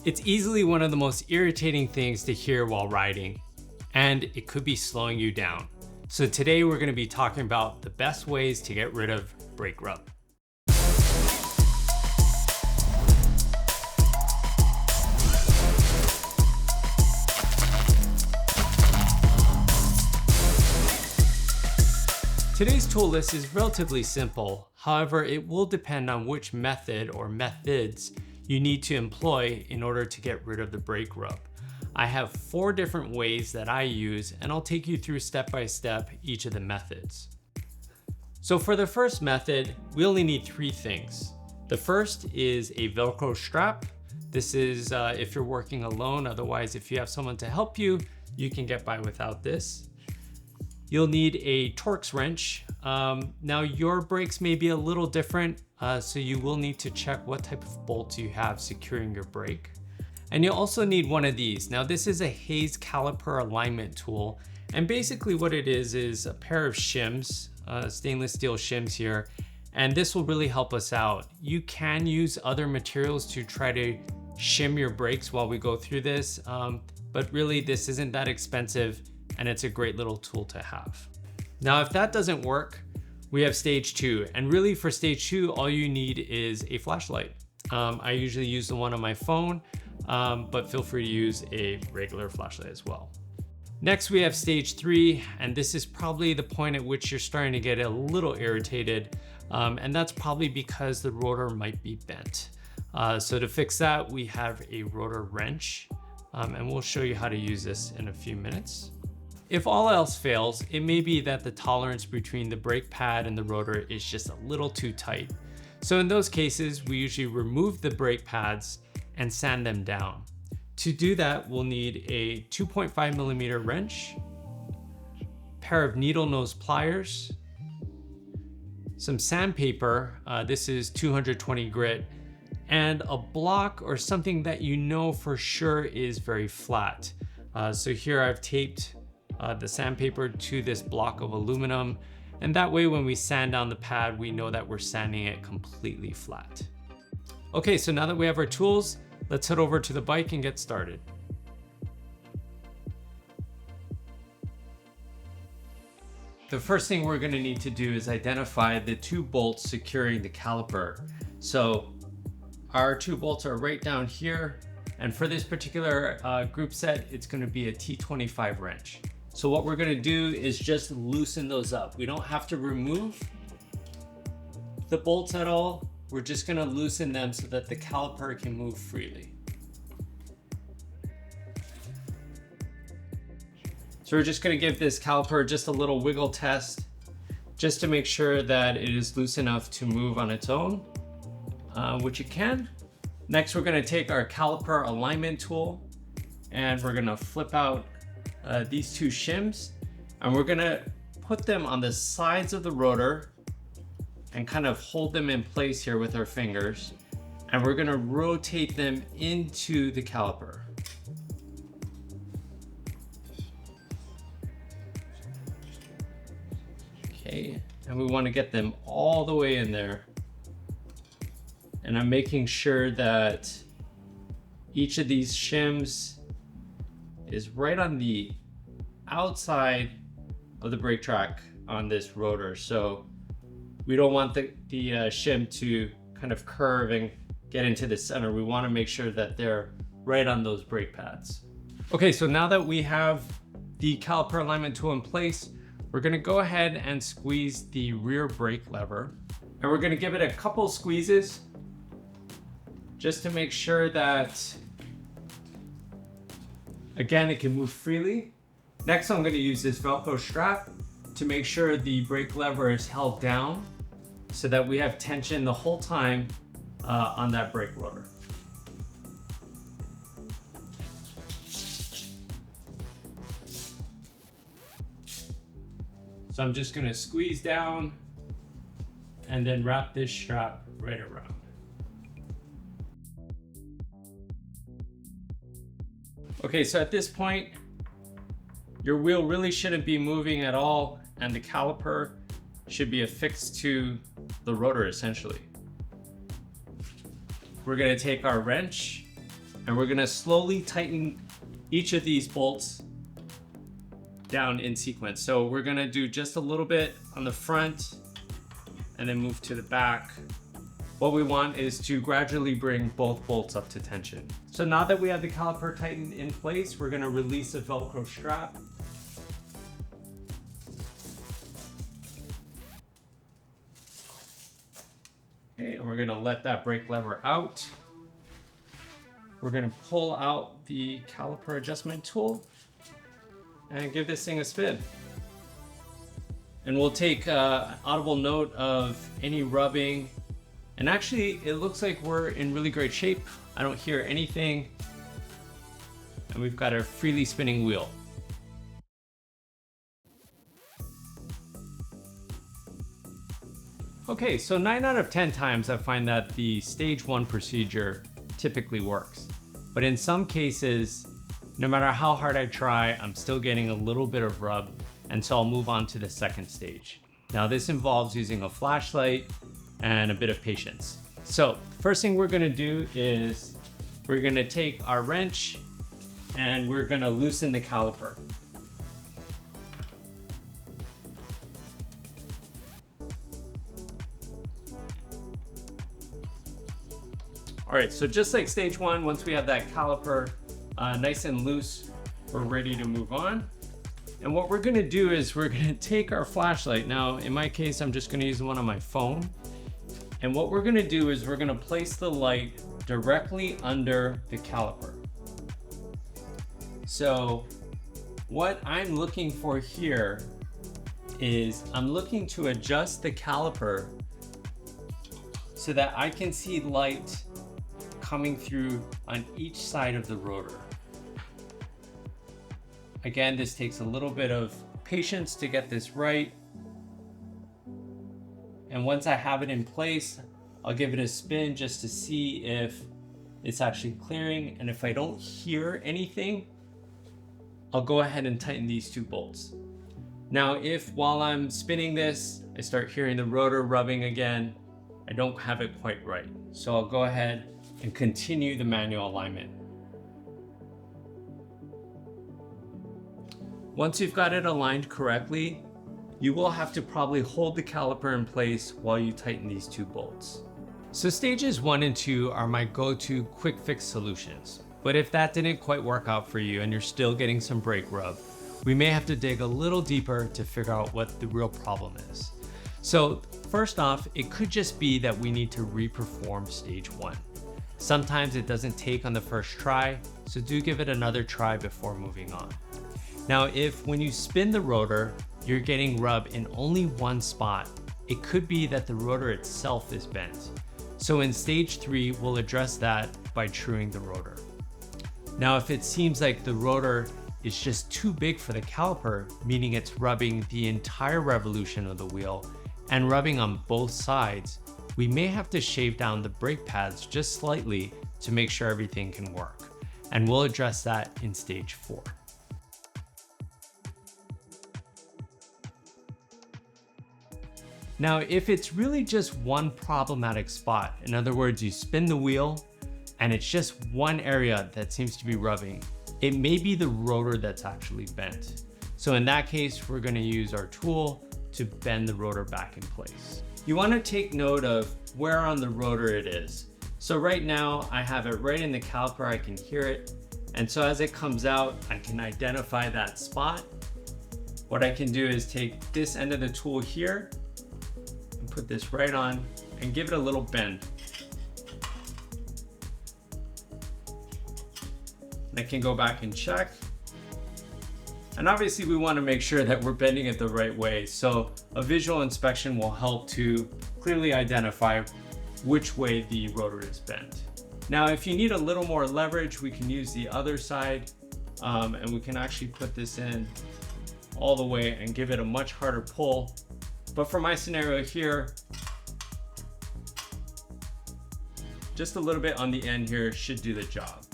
It's easily one of the most irritating things to hear while riding, and it could be slowing you down. So today we're going to be talking about the best ways to get rid of brake rub. Today's tool list is relatively simple. However, it will depend on which method or methods you need to employ in order to get rid of the brake rub. I have 4 different ways that I use, and I'll take you through step by step each of the methods. So for the first method, we only need 3 things. The first is a Velcro strap. This is if you're working alone. Otherwise, if you have someone to help you, you can get by without this. You'll need a Torx wrench. Now your brakes may be a little different, so you will need to check what type of bolts you have securing your brake. And you'll also need one of these. Now this is a Hayes caliper alignment tool. And basically what it is a pair of shims, stainless steel shims here. And this will really help us out. You can use other materials to try to shim your brakes while we go through this. But really this isn't that expensive, and it's a great little tool to have. Now, if that doesn't work, we have stage 2. And really for stage 2, all you need is a flashlight. I usually use the one on my phone, but feel free to use a regular flashlight as well. Next, we have stage 3, and this is probably the point at which you're starting to get a little irritated. And that's probably because the rotor might be bent. So to fix that, we have a rotor wrench, and we'll show you how to use this in a few minutes. If all else fails, it may be that the tolerance between the brake pad and the rotor is just a little too tight. So in those cases, we usually remove the brake pads and sand them down. To do that, we'll need a 2.5mm wrench, pair of needle nose pliers, some sandpaper, this is 220 grit, and a block or something that you know for sure is very flat. So here I've taped the sandpaper to this block of aluminum, and that way when we sand down the pad, we know that we're sanding it completely flat. Okay, so now that we have our tools, let's head over to the bike and get started. The first thing we're going to need to do is identify the 2 bolts securing the caliper. So our 2 bolts are right down here, and for this particular group set, it's going to be a T25 wrench. So what we're gonna do is just loosen those up. We don't have to remove the bolts at all. We're just gonna loosen them so that the caliper can move freely. So we're just gonna give this caliper just a little wiggle test just to make sure that it is loose enough to move on its own, which it can. Next, we're gonna take our caliper alignment tool and we're gonna flip out these 2 shims, and we're gonna put them on the sides of the rotor and kind of hold them in place here with our fingers, and we're gonna rotate them into the caliper. Okay, and we want to get them all the way in there, and I'm making sure that each of these shims is right on the outside of the brake track on this rotor. So we don't want the shim to kind of curve and get into the center. We want to make sure that they're right on those brake pads. Okay, so now that we have the caliper alignment tool in place, we're going to go ahead and squeeze the rear brake lever, and we're going to give it a couple squeezes just to make sure that, again, it can move freely. Next, I'm going to use this Velcro strap to make sure the brake lever is held down so that we have tension the whole time on that brake rotor. So I'm just going to squeeze down and then wrap this strap right around. Okay, so at this point, your wheel really shouldn't be moving at all, and the caliper should be affixed to the rotor essentially. We're going to take our wrench And we're gonna slowly tighten each of these bolts down in sequence. So we're gonna do just a little bit on the front and then move to the back. What we want is to gradually bring both bolts up to tension. So now that we have the caliper tightened in place, we're gonna release the Velcro strap. Okay, and we're gonna let that brake lever out. We're gonna pull out the caliper adjustment tool and give this thing a spin. And we'll take audible note of any rubbing. And actually, it looks like we're in really great shape. I don't hear anything. And we've got a freely spinning wheel. Okay, so 9 out of 10 times I find that the stage 1 procedure typically works. But in some cases, no matter how hard I try, I'm still getting a little bit of rub, and so I'll move on to the second stage. Now this involves using a flashlight and a bit of patience. So first thing we're gonna do is we're gonna take our wrench and we're gonna loosen the caliper. All right, so just like stage 1, once we have that caliper nice and loose, we're ready to move on. And what we're gonna do is we're gonna take our flashlight. Now, in my case, I'm just gonna use the one on my phone. And what we're gonna do is we're gonna place the light directly under the caliper. So what I'm looking for here is I'm looking to adjust the caliper so that I can see light coming through on each side of the rotor. Again, this takes a little bit of patience to get this right. And once I have it in place, I'll give it a spin just to see if it's actually clearing. And if I don't hear anything, I'll go ahead and tighten these 2 bolts. Now, if while I'm spinning this, I start hearing the rotor rubbing again, I don't have it quite right. So I'll go ahead and continue the manual alignment. Once you've got it aligned correctly, you will have to probably hold the caliper in place while you tighten these 2 bolts. So stages 1 and 2 are my go-to quick fix solutions. But if that didn't quite work out for you and you're still getting some brake rub, we may have to dig a little deeper to figure out what the real problem is. So first off, it could just be that we need to re-perform stage 1. Sometimes it doesn't take on the first try, so do give it another try before moving on. Now, if when you spin the rotor, you're getting rub in only one spot, it could be that the rotor itself is bent. So in stage 3, we'll address that by truing the rotor. Now, if it seems like the rotor is just too big for the caliper, meaning it's rubbing the entire revolution of the wheel and rubbing on both sides, we may have to shave down the brake pads just slightly to make sure everything can work. And we'll address that in stage 4. Now, if it's really just one problematic spot, in other words, you spin the wheel and it's just one area that seems to be rubbing, it may be the rotor that's actually bent. So in that case, we're gonna use our tool to bend the rotor back in place. You wanna take note of where on the rotor it is. So right now, I have it right in the caliper, I can hear it. And so as it comes out, I can identify that spot. What I can do is take this end of the tool here and put this right on and give it a little bend. And I can go back and check. And obviously we want to make sure that we're bending it the right way. So a visual inspection will help to clearly identify which way the rotor is bent. Now, if you need a little more leverage, we can use the other side and we can actually put this in all the way and give it a much harder pull. But for my scenario here, just a little bit on the end here should do the job.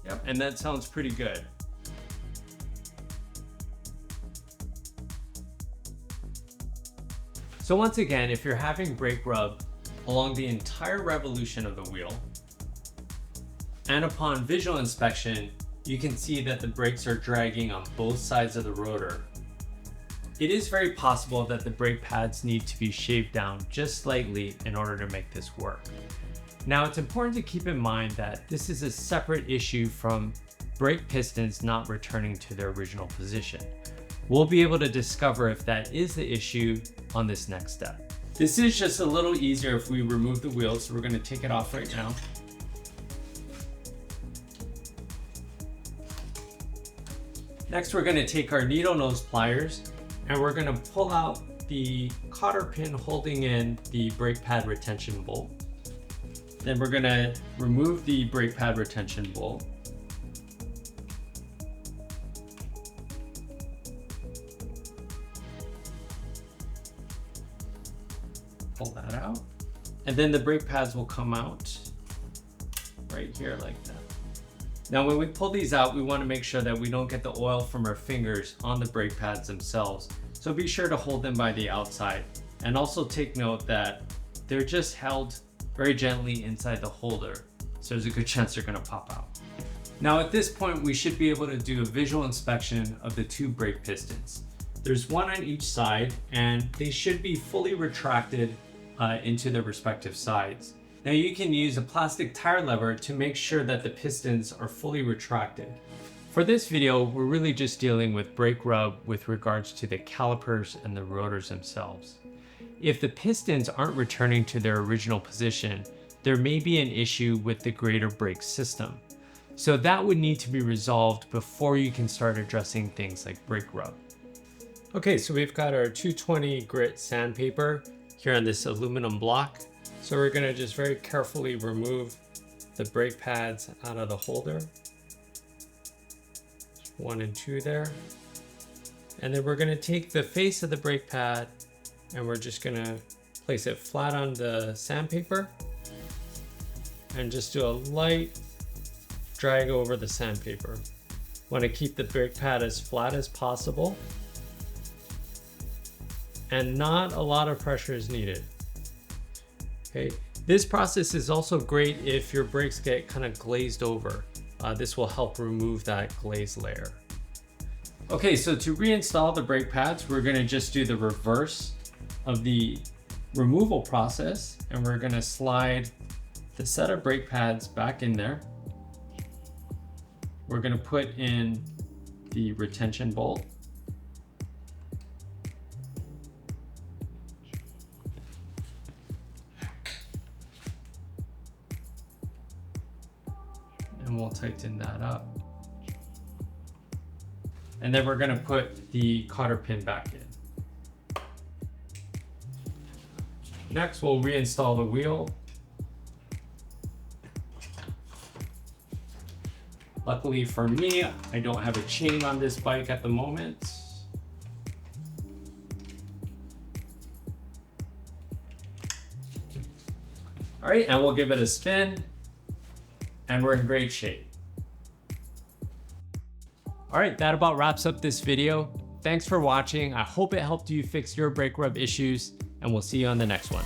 Yep, and that sounds pretty good. So once again, if you're having brake rub, along the entire revolution of the wheel. And upon visual inspection, you can see that the brakes are dragging on both sides of the rotor. It is very possible that the brake pads need to be shaved down just slightly in order to make this work. Now, it's important to keep in mind that this is a separate issue from brake pistons not returning to their original position. We'll be able to discover if that is the issue on this next step. This is just a little easier if we remove the wheel, so we're going to take it off right now. Next, we're going to take our needle nose pliers and we're going to pull out the cotter pin holding in the brake pad retention bolt. Then we're going to remove the brake pad retention bolt. Pull that out. And then the brake pads will come out right here like that. Now, when we pull these out, we want to make sure that we don't get the oil from our fingers on the brake pads themselves. So be sure to hold them by the outside. And also take note that they're just held very gently inside the holder. So there's a good chance they're going to pop out. Now at this point, we should be able to do a visual inspection of the two brake pistons. There's one on each side and they should be fully retracted into their respective sides. Now you can use a plastic tire lever to make sure that the pistons are fully retracted. For this video, we're really just dealing with brake rub with regards to the calipers and the rotors themselves. If the pistons aren't returning to their original position, there may be an issue with the greater brake system. So that would need to be resolved before you can start addressing things like brake rub. Okay, so we've got our 220 grit sandpaper here on this aluminum block. So we're gonna just very carefully remove the brake pads out of the holder. 1 and 2 there. And then we're gonna take the face of the brake pad and we're just gonna place it flat on the sandpaper and just do a light drag over the sandpaper. Want to keep the brake pad as flat as possible and not a lot of pressure is needed. Okay, this process is also great if your brakes get kind of glazed over. This will help remove that glaze layer. Okay, so to reinstall the brake pads, we're gonna just do the reverse of the removal process and we're gonna slide the set of brake pads back in there. We're gonna put in the retention bolt. And we'll tighten that up. And then we're gonna put the cotter pin back in. Next, we'll reinstall the wheel. Luckily for me, I don't have a chain on this bike at the moment. All right, and we'll give it a spin and we're in great shape. All right, that about wraps up this video. Thanks for watching. I hope it helped you fix your brake rub issues and we'll see you on the next one.